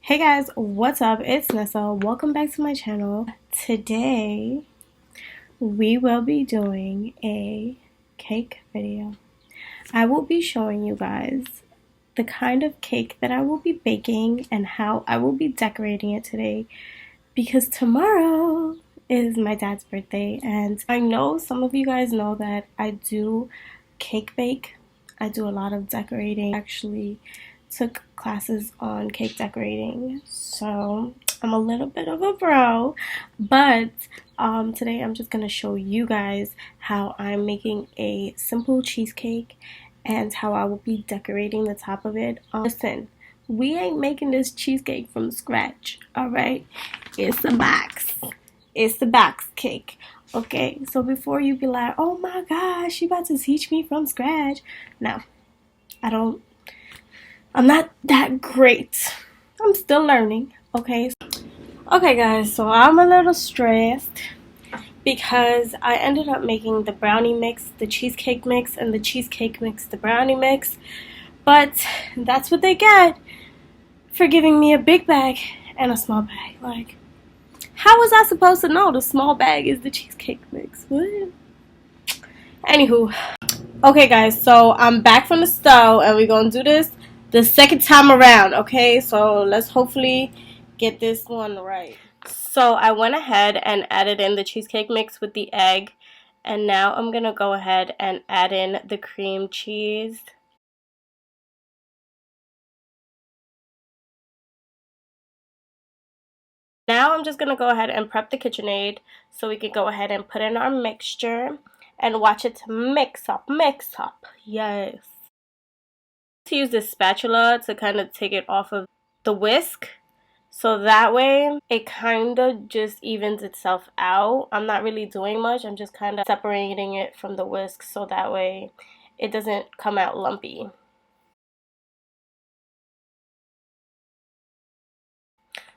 Hey guys, what's up? It's Nessa. Welcome back to my channel. Today we will be doing a cake video. I will be showing you guys the kind of cake that I will be baking and how I will be decorating it today because tomorrow is my dad's birthday and I know some of you guys know that I do cake bake. I do a lot of decorating. Actually took classes on cake decorating, so I'm a little bit of a pro, but today I'm just gonna show you guys how I'm making a simple cheesecake and how I will be decorating the top of it. Listen, we ain't making this cheesecake from scratch, all right? It's a box. It's the box cake. Okay, so before you be like, oh my gosh, she about to teach me from scratch. No, I'm not that great. I'm still learning, okay? Okay guys, so I'm a little stressed because I ended up making the brownie mix, the cheesecake mix, and the cheesecake mix, the brownie mix. But that's what they get for giving me a big bag and a small bag. Like, how was I supposed to know the small bag is the cheesecake mix? What? Anywho, okay guys, so I'm back from the stove and we're gonna do this the second time around, okay? So let's hopefully get this one right. So I went ahead and added in the cheesecake mix with the egg, and now I'm gonna go ahead and add in the cream cheese. Now I'm just gonna go ahead and prep the KitchenAid so we can go ahead and put in our mixture and watch it mix up, yes. To use this spatula to kind of take it off of the whisk, so that way it kind of just evens itself out. I'm not really doing much, I'm just kind of separating it from the whisk so that way it doesn't come out lumpy.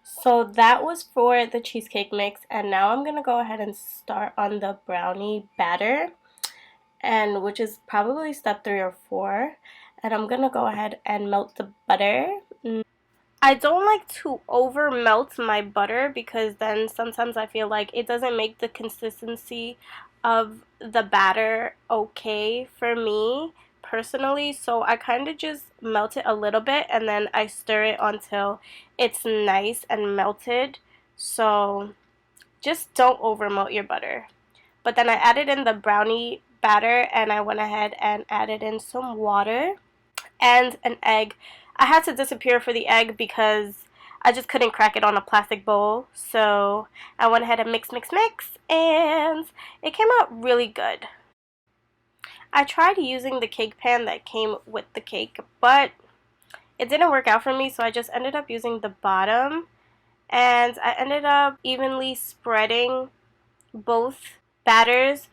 So that was for the cheesecake mix, and now I'm gonna go ahead and start on the brownie batter, and which is probably step 3 or 4, and I'm gonna go ahead and melt the butter. I don't like to over melt my butter because then sometimes I feel like it doesn't make the consistency of the batter okay for me personally, so I kind of just melt it a little bit and then I stir it until it's nice and melted. So just don't over melt your butter. But then I added in the brownie batter and I went ahead and added in some water and an egg. I had to disappear for the egg because I just couldn't crack it on a plastic bowl. So I went ahead and mix, and it came out really good. I tried using the cake pan that came with the cake, but it didn't work out for me, so I just ended up using the bottom. And I ended up evenly spreading both batters,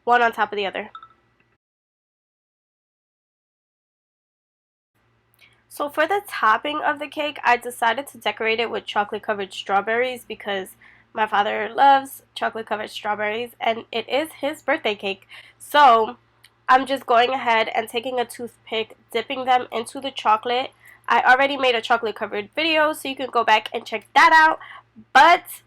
one on top of the other. So for the topping of the cake, I decided to decorate it with chocolate covered strawberries because my father loves chocolate covered strawberries and it is his birthday cake. So I'm just going ahead and taking a toothpick, dipping them into the chocolate. I already made a chocolate covered video, so you can go back and check that out. But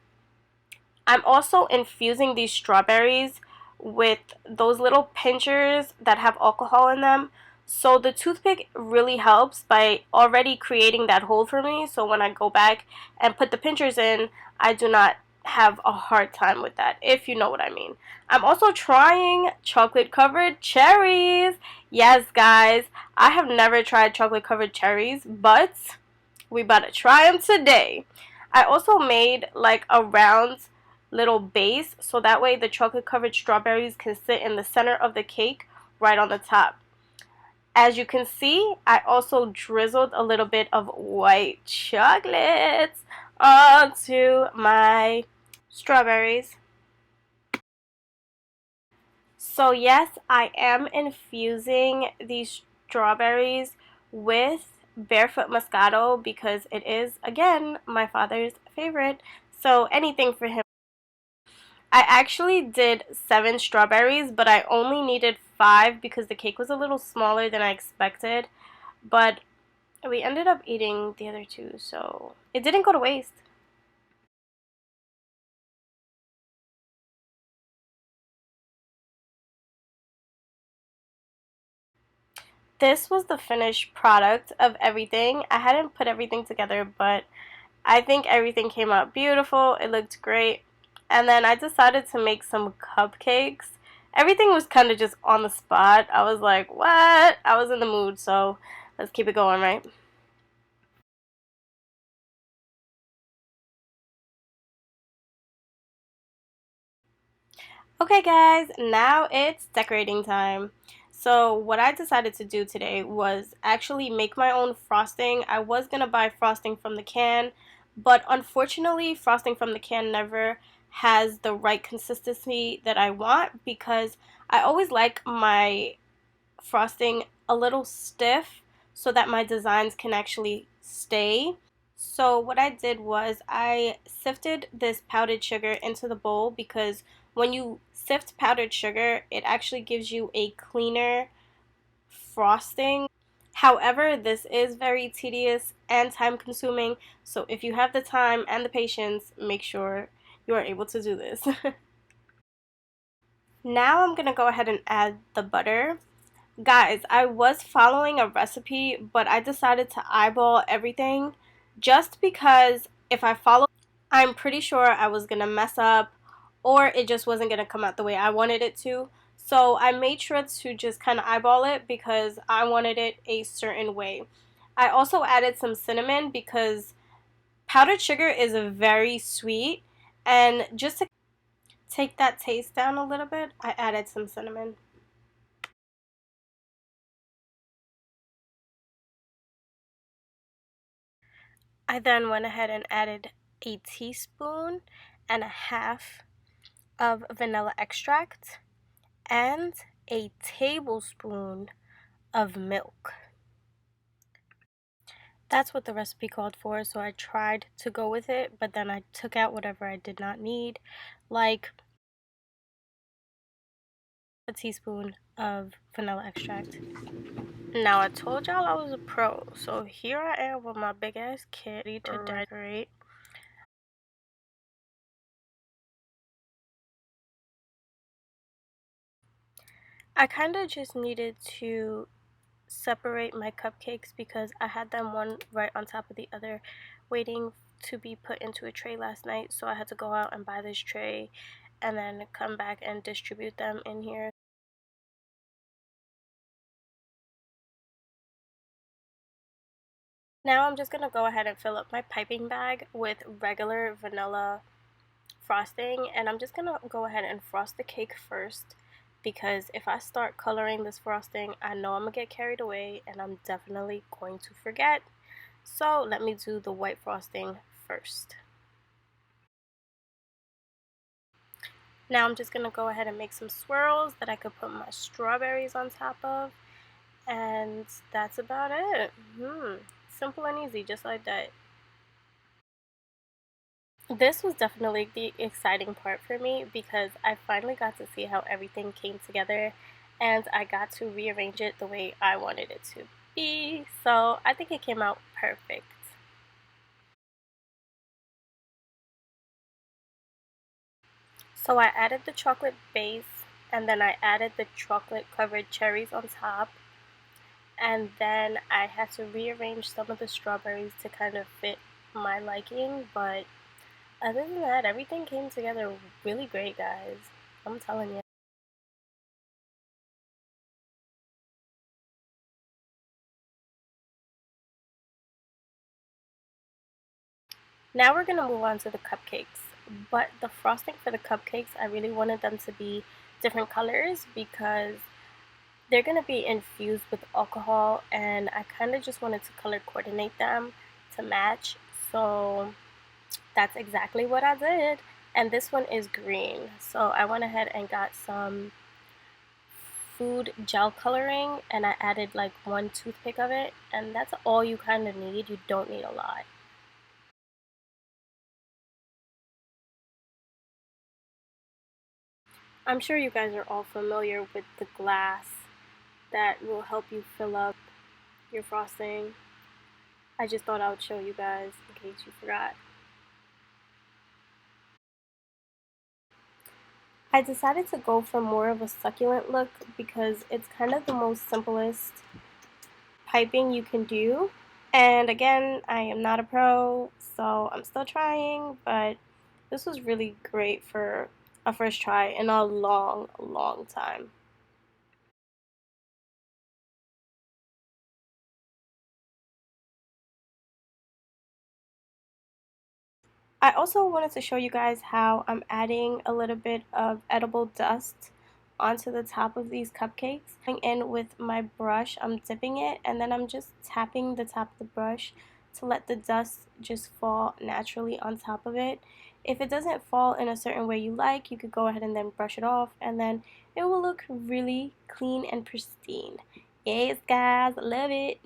I'm also infusing these strawberries with those little pinchers that have alcohol in them. So the toothpick really helps by already creating that hole for me. So when I go back and put the pinchers in, I do not have a hard time with that, if you know what I mean. I'm also trying chocolate covered cherries. Yes, guys, I have never tried chocolate covered cherries, but we about to try them today. I also made like a round little base so that way the chocolate covered strawberries can sit in the center of the cake right on the top. As you can see, I also drizzled a little bit of white chocolate onto my strawberries. So yes, I am infusing these strawberries with Barefoot Moscato because it is, again, my father's favorite. So anything for him. I actually did 7 strawberries, but I only needed 5 because the cake was a little smaller than I expected. But We ended up eating the other two, so it didn't go to waste. This was the finished product of everything. I hadn't put everything together, but I think everything came out beautiful. It looked great. And then I decided to make some cupcakes. Everything was kind of just on the spot. I was like, what? I was in the mood, so let's keep it going, right? Okay, guys, now it's decorating time. So, what I decided to do today was actually make my own frosting. I was gonna buy frosting from the can, but unfortunately, frosting from the can never has the right consistency that I want because I always like my frosting a little stiff so that my designs can actually stay. So what I did was I sifted this powdered sugar into the bowl because when you sift powdered sugar, it actually gives you a cleaner frosting. However, this is very tedious and time consuming, so if you have the time and the patience, make sure you are able to do this. Now I'm gonna go ahead and add the butter. Guys, I was following a recipe, but I decided to eyeball everything just because if I follow, I'm pretty sure I was gonna mess up or it just wasn't gonna come out the way I wanted it to. So I made sure to just kind of eyeball it because I wanted it a certain way. I also added some cinnamon because powdered sugar is very sweet, and just to take that taste down a little bit, I added some cinnamon. I then went ahead and added a teaspoon and a half of vanilla extract and a tablespoon of milk. That's what the recipe called for, so I tried to go with it, but then I took out whatever I did not need, like a teaspoon of vanilla extract. Now, I told y'all I was a pro, so here I am with my big ass kit ready to decorate. I kind of just needed to separate my cupcakes because I had them one right on top of the other waiting to be put into a tray last night, so I had to go out and buy this tray and then come back and distribute them in here. Now I'm just going to go ahead and fill up my piping bag with regular vanilla frosting, and I'm just going to go ahead and frost the cake first because if I start coloring this frosting, I know I'm going to get carried away and I'm definitely going to forget. So let me do the white frosting first. Now I'm just going to go ahead and make some swirls that I could put my strawberries on top of. And that's about it. Simple and easy, just like that. This was definitely the exciting part for me because I finally got to see how everything came together and I got to rearrange it the way I wanted it to be. So I think it came out perfect. So I added the chocolate base and then I added the chocolate covered cherries on top. And then I had to rearrange some of the strawberries to kind of fit my liking, but other than that, everything came together really great, guys. I'm telling you. Now we're gonna move on to the cupcakes. But the frosting for the cupcakes, I really wanted them to be different colors because they're gonna be infused with alcohol, and I kind of just wanted to color coordinate them to match. So that's exactly what I did. And this one is green. So I went ahead and got some food gel coloring and I added like one toothpick of it, and that's all you kind of need. You don't need a lot. I'm sure you guys are all familiar with the glass that will help you fill up your frosting. I just thought I would show you guys in case you forgot. I decided to go for more of a succulent look because it's kind of the most simplest piping you can do. And again, I am not a pro, so I'm still trying, but this was really great for a first try in a long, long time. I also wanted to show you guys how I'm adding a little bit of edible dust onto the top of these cupcakes. Going in with my brush, I'm dipping it, and then I'm just tapping the top of the brush to let the dust just fall naturally on top of it. If it doesn't fall in a certain way you like, you could go ahead and then brush it off, and then it will look really clean and pristine. Yes, guys, love it.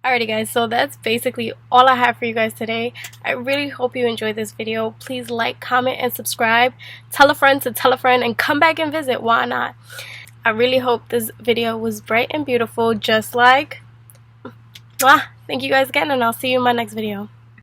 Alrighty guys, so that's basically all I have for you guys today. I really hope you enjoyed this video. Please like, comment, and subscribe. Tell a friend to tell a friend and come back and visit. Why not? I really hope this video was bright and beautiful, just like... Mwah! Thank you guys again, and I'll see you in my next video.